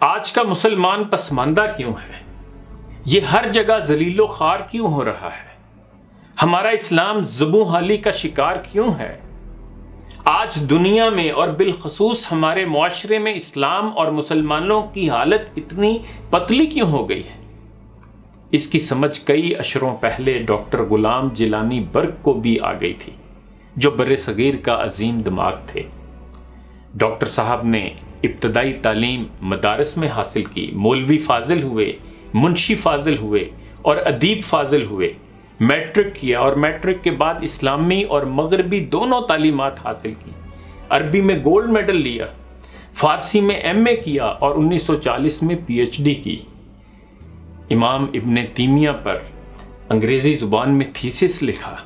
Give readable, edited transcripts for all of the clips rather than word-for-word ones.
आज का मुसलमान पसमानदा क्यों है? ये हर जगह जलीलो ख्वार क्यों हो रहा है? हमारा इस्लाम ज़ुबू हाली का शिकार क्यों है? आज दुनिया में और बिलखसूस हमारे मुआशरे में इस्लाम और मुसलमानों की हालत इतनी पतली क्यों हो गई है? इसकी समझ कई अशरों पहले डॉक्टर गुलाम जिलानी बर्क को भी आ गई थी, जो बर्र-ए-सगीर का अजीम दिमाग थे। डॉक्टर साहब ने इब्तदाई तालीम मदारस में हासिल की, मौलवी फाजिल हुए, मुंशी फाजिल हुए और अदीब फाजिल हुए, मैट्रिक किया और मैट्रिक के बाद इस्लामी और मगरबी दोनों तालीमात हासिल की, अरबी में गोल्ड मेडल लिया, फारसी में एमए किया और 1940 में पीएचडी की। इमाम इब्ने तीमिया पर अंग्रेज़ी ज़ुबान में थीसिस लिखा,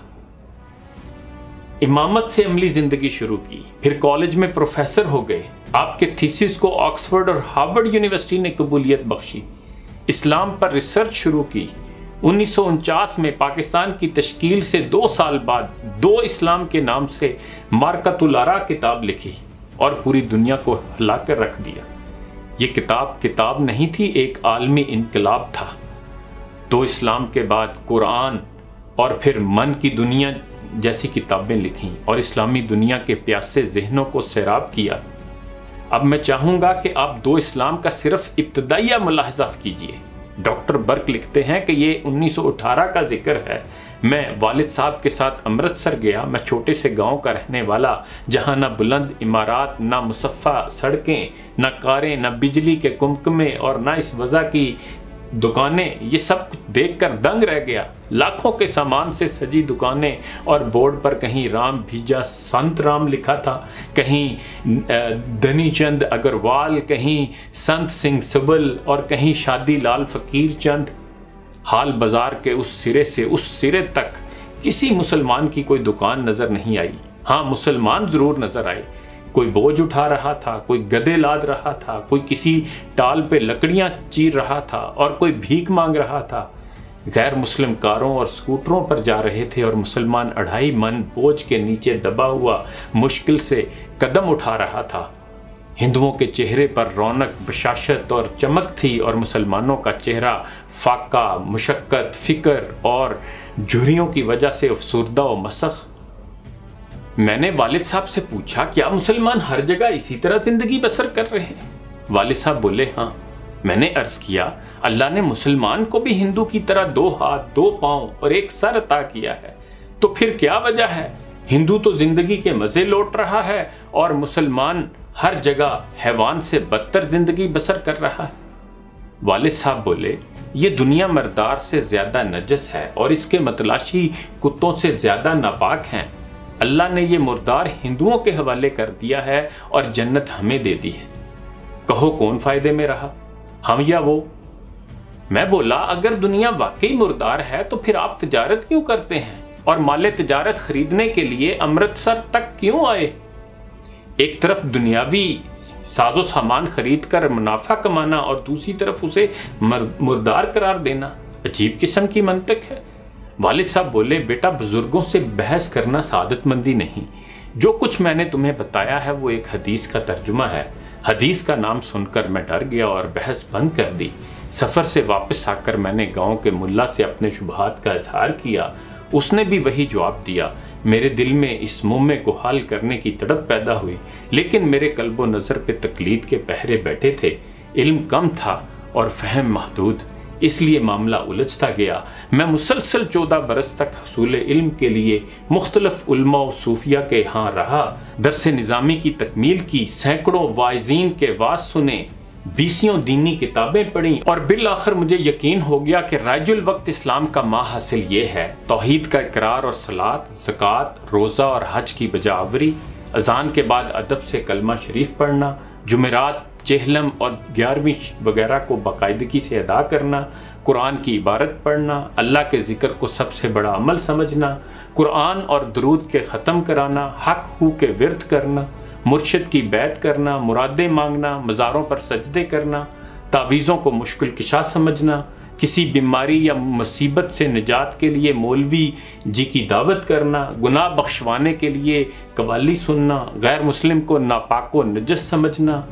इमामत से अमली ज़िंदगी शुरू की, फिर कॉलेज में प्रोफेसर हो गए। आपके थीसिस को ऑक्सफोर्ड और हार्वर्ड यूनिवर्सिटी ने कबूलियत बख्शी। इस्लाम पर रिसर्च शुरू की। 1949 में पाकिस्तान की तश्कील से 2 साल बाद 2 इस्लाम के नाम से मारकतुल आरा किताब लिखी और पूरी दुनिया को हिला कर रख दिया। ये किताब नहीं थी, एक आलमी इनकलाब था। 2 इस्लाम के बाद कुरान और फिर मन की दुनिया जैसी किताबें लिखीं और इस्लामी दुनिया के प्यासे जहनों को सैराब किया। अब मैं चाहूँगा कि आप 2 इस्लाम का सिर्फ इब्तदाइया मुलाहज़ा कीजिए। डॉक्टर बर्क लिखते हैं कि ये 1918 का जिक्र है। मैं वालिद साहब के साथ अमृतसर गया। मैं छोटे से गांव का रहने वाला, जहां ना बुलंद इमारात, ना मुसफ़ा सड़कें, ना कारें, ना बिजली के कुमकुमे और ना इस वजह की दुकानें। ये सब कुछ देखकर दंग रह गया। लाखों के सामान से सजी दुकानें और बोर्ड पर कहीं राम भीजा संत राम लिखा था, कहीं धनीचंद अग्रवाल, कहीं संत सिंह सुबल और कहीं शादी लाल फकीर चंद। हाल बाजार के उस सिरे से उस सिरे तक किसी मुसलमान की कोई दुकान नजर नहीं आई। हाँ, मुसलमान जरूर नजर आए। कोई बोझ उठा रहा था, कोई गधे लाद रहा था, कोई किसी टाल पे लकड़ियां चीर रहा था और कोई भीख मांग रहा था। गैर मुस्लिम कारों और स्कूटरों पर जा रहे थे और मुसलमान 2.5 मन बोझ के नीचे दबा हुआ मुश्किल से कदम उठा रहा था। हिंदुओं के चेहरे पर रौनक, बशाशत और चमक थी और मुसलमानों का चेहरा फाका, मुशक्कत, फिक्र और झुर्रियों की वजह से अफसुर्दा व मसख। मैंने वालिद साहब से पूछा, क्या मुसलमान हर जगह इसी तरह जिंदगी बसर कर रहे हैं? वालिद साहब बोले, हाँ। मैंने अर्ज किया, अल्लाह ने मुसलमान को भी हिंदू की तरह 2 हाथ, 2 पांव और 1 सर अता किया है, तो फिर क्या वजह है? हिंदू तो जिंदगी के मजे लौट रहा है और मुसलमान हर जगह हैवान से बदतर जिंदगी बसर कर रहा है। वालिद साहब बोले, ये दुनिया मर्दार से ज्यादा नजस है और इसके मतलाशी कुत्तों से ज्यादा नापाक हैं। अल्लाह ने ये मुर्दार हिंदुओं के हवाले कर दिया है और जन्नत हमें दे दी है। कहो कौन फायदे में रहा, हम या वो? मैं बोला, अगर दुनिया वाकई मुर्दार है तो फिर आप तिजारत क्यों करते हैं और माले तिजारत खरीदने के लिए अमृतसर तक क्यों आए? एक तरफ दुनियावी साजो सामान खरीद कर मुनाफा कमाना और दूसरी तरफ उसे मुर्दार करार देना, अजीब किस्म की मंतक है। वालिद साहब बोले, बेटा, बुजुर्गों से बहस करना सादतमंदी नहीं। जो कुछ मैंने तुम्हें बताया है वो एक हदीस का तर्जुमा है। हदीस का नाम सुनकर मैं डर गया और बहस बंद कर दी। सफ़र से वापस आकर मैंने गांव के मुल्ला से अपने शुबहात का इजहार किया। उसने भी वही जवाब दिया। मेरे दिल में इस मुम्मे को हल करने की तड़प पैदा हुई, लेकिन मेरे कल्बो नज़र पे तकलीद के पहरे बैठे थे। इल्म कम था और फहम महदूद, इसलिए मामला उलझता गया। मैं मुसलसल 14 बरस तक हसूल इल्म के लिए मुख्तलिफ उलमा व सूफिया के यहाँ रहा। दरसे निज़ामी की तकमील की, सैकड़ों वाइज़ीन के वाज सुने, 20 दीनी किताबें पढ़ी और बिल आखिर मुझे यकीन हो गया कि राजुल वक्त इस्लाम का माह हासिल ये है: तौहीद का इकरार और सलात, ज़कात, रोज़ा और हज की बजावरी, अजान के बाद अदब से कलमा शरीफ पढ़ना, जुमेरात, चेहलम और 11वीं वगैरह को बाकायदगी से अदा करना, कुरान की इबारत पढ़ना, अल्लाह के ज़िक्र को सबसे बड़ा अमल समझना, कुरान और दरूद के ख़त्म कराना, हक हू के विर्द करना, मुर्शिद की बैत करना, मुरादें मांगना, मज़ारों पर सजदे करना, तावीज़ों को मुश्किल किशा समझना, किसी बीमारी या मुसीबत से निजात के लिए मौलवी जी की दावत करना, गुनाह बख्शवाने के लिए कवाली सुनना, गैर मुस्लिम को नापाक व नजस समझना,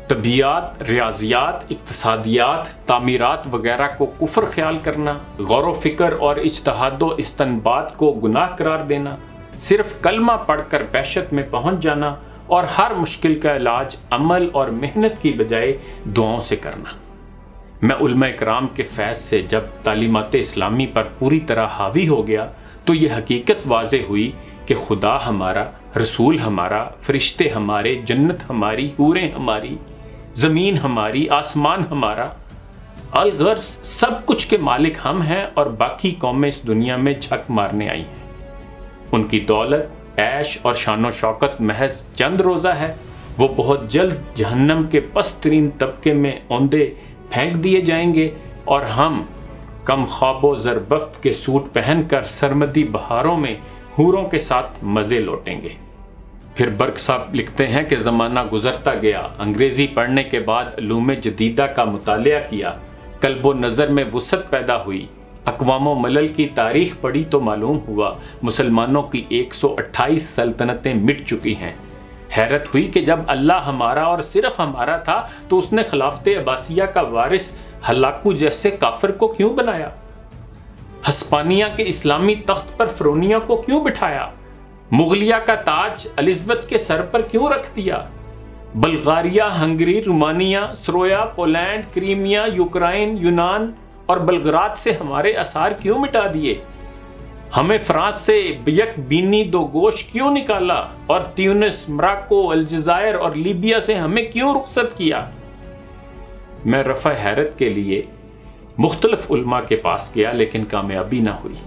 तबीयात, रियाजियात, इक्तसादियात, तामीरात वगैरह को कुफ्र ख्याल करना, गौर व फिक्र और इज्तिहादो इस्तंबात को गुनाह करार देना, सिर्फ कलमा पढ़कर बहशत में पहुंच जाना और हर मुश्किल का इलाज अमल और मेहनत की बजाय दुआओं से करना। मैं उलमा इकराम के फैज़ से जब तालीमात इस्लामी पर पूरी तरह हावी हो गया तो ये हकीकत वाज़े हुई कि खुदा हमारा, रसूल हमारा, फरिश्ते हमारे, जन्नत हमारी, हूरें हमारी, ज़मीन हमारी, आसमान हमारा, अलगर्ज सब कुछ के मालिक हम हैं और बाकी कौमें इस दुनिया में झक मारने आई हैं। उनकी दौलत, ऐश और शानो शौकत महज चंद रोज़ा है। वो बहुत जल्द जहन्नम के पस्त तरीन तबके में औंधे फेंक दिए जाएंगे और हम कम ख्वाबो ज़रबफ्त के सूट पहनकर सरमदी बहारों में हूरों के साथ मज़े लौटेंगे। फिर बर्क साहब लिखते हैं कि ज़माना गुजरता गया, अंग्रेज़ी पढ़ने के बाद उलूम जदीदा का मुतालिया किया, कल्बो नज़र में वुसअत पैदा हुई, अक़वामो मलल की तारीख़ पढ़ी तो मालूम हुआ मुसलमानों की 128 सल्तनतें मिट चुकी हैं। हैरत हुई कि जब अल्लाह हमारा और सिर्फ हमारा था तो उसने खिलाफत अब्बासिया का वारिस हलाकू जैसे काफिर को क्यों बनाया? हस्पानिया के इस्लामी तख्त पर फ़िरौनिया को क्यों बिठाया? मुगलिया का ताज एलिज़ाबेथ के सर पर क्यों रख दिया? बल्गारिया, हंगरी, रोमानिया, स्रोया, पोलैंड, क्रीमिया, यूक्रेन, यूनान और बल्गराद से हमारे आसार क्यों मिटा दिए? हमें फ्रांस से बियक बीनी दो गोश क्यों निकाला और ट्यूनिस, मोरक्को, अल्जायर और लीबिया से हमें क्यों रुखसत किया? मैं रफ़ा हैरत के लिए मुख्तलिफ उलमा के पास गया लेकिन कामयाबी ना हुई।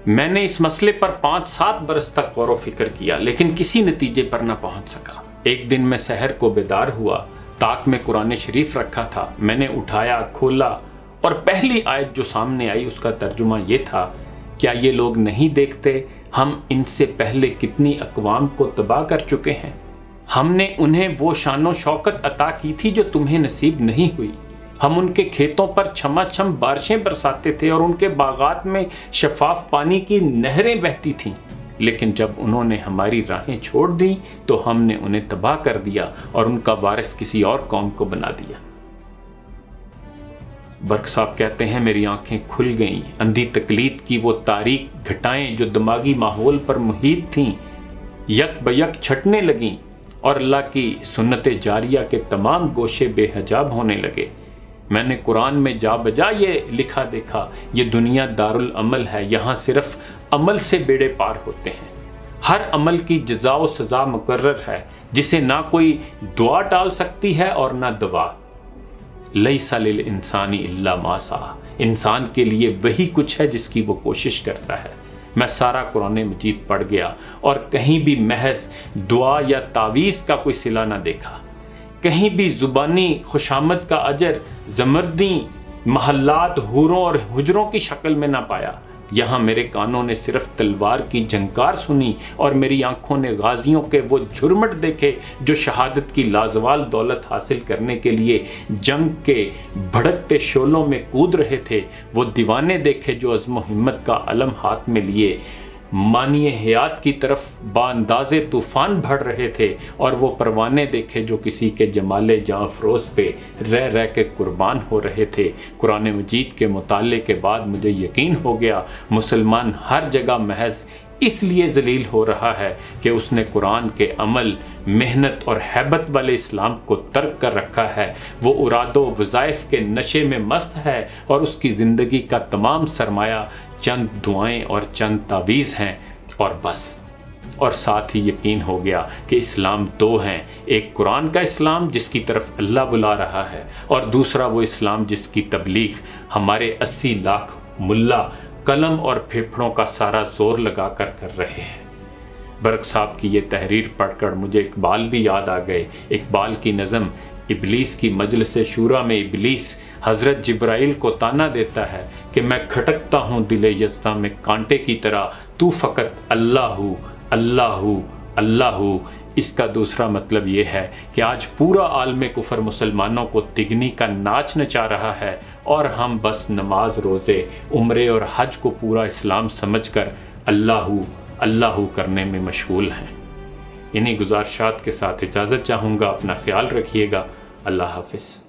मैंने इस मसले पर 5-7 बरस तक गौर व फिक्र किया लेकिन किसी नतीजे पर ना पहुंच सका। एक दिन मैं सहर को बेदार हुआ, ताक में कुरान शरीफ रखा था। मैंने उठाया, खोला और पहली आयत जो सामने आई उसका तर्जुमा ये था, क्या ये लोग नहीं देखते हम इनसे पहले कितनी अक़वाम को तबाह कर चुके हैं? हमने उन्हें वो शानो शौकत अता की थी जो तुम्हें नसीब नहीं हुई। हम उनके खेतों पर छमाछम बारिशें बरसाते थे और उनके बागात में शफाफ पानी की नहरें बहती थीं, लेकिन जब उन्होंने हमारी राहें छोड़ दी तो हमने उन्हें तबाह कर दिया और उनका वारिस किसी और कौम को बना दिया। बर्क साहब कहते हैं, मेरी आंखें खुल गईं। अंधी तकलीद की वो तारीक घटाएं जो दिमागी माहौल पर मुहित थीं यक बयक छटने लगीं और अल्लाह की सुन्नत जारिया के तमाम गोशे बेहजाब होने लगे। मैंने कुरान में जा बजा ये लिखा देखा, ये दुनिया दारुल अमल है, यहाँ सिर्फ अमल से बेड़े पार होते हैं। हर अमल की जज़ा व सज़ा मुकर्रर है जिसे ना कोई दुआ टाल सकती है और ना दवा। लैसा लिल इंसानी इल्ला मा सा, इंसान के लिए वही कुछ है जिसकी वो कोशिश करता है। मैं सारा कुरान मजीद पढ़ गया और कहीं भी महज दुआ या तावीज़ का कोई सिला ना देखा। कहीं भी ज़ुबानी खुशामद का अजर ज़मर्दी महल्लात, हूरों और हुजरों की शक्ल में ना पाया। यहाँ मेरे कानों ने सिर्फ तलवार की झंकार सुनी और मेरी आंखों ने गाजियों के वो झुरमट देखे जो शहादत की लाजवाल दौलत हासिल करने के लिए जंग के भड़कते शोलों में कूद रहे थे। वो दीवाने देखे जो अज़्म हिम्मत का अलम हाथ में लिए मानिए हयात की तरफ बांदाज़े तूफ़ान बढ़ रहे थे और वो परवाने देखे जो किसी के जमाले जाँ फ़रोज़ पे रह रह के कुर्बान हो रहे थे। कुरान मजीद के मुताले के बाद मुझे यकीन हो गया मुसलमान हर जगह महज इसलिए जलील हो रहा है कि उसने कुरान के अमल, मेहनत और हैबत वाले इस्लाम को तर्क कर रखा है। वो उरादो वज़ाइफ के नशे में मस्त है और उसकी ज़िंदगी का तमाम सरमाया चंद दुआएं और चंद तावीज़ हैं और बस। और साथ ही यकीन हो गया कि इस्लाम दो हैं, एक कुरान का इस्लाम जिसकी तरफ अल्लाह बुला रहा है और दूसरा वो इस्लाम जिसकी तबलीग हमारे 80 लाख मुल्ला कलम और फेफड़ों का सारा जोर लगाकर कर रहे हैं। बर्क साहब की ये तहरीर पढ़कर मुझे इकबाल भी याद आ गए। इकबाल की नज़म इबलीस की मजलिस शूरा में इबलीस हज़रत जिब्राइल को ताना देता है कि मैं खटकता हूँ दिले यज़्दा में कांटे की तरह, तू फ़कत अल्लाह हू अल्लाह हू अल्लाह हू। इसका दूसरा मतलब ये है कि आज पूरा आलम कुफर मुसलमानों को तिगनी का नाच नचा रहा है और हम बस नमाज, रोज़े, उम्रे और हज को पूरा इस्लाम समझकर अल्लाह करने में मशगूल हैं। इन्हीं गुजारिशात के साथ इजाज़त चाहूँगा। अपना ख्याल रखिएगा। अल्लाह हाफिज़।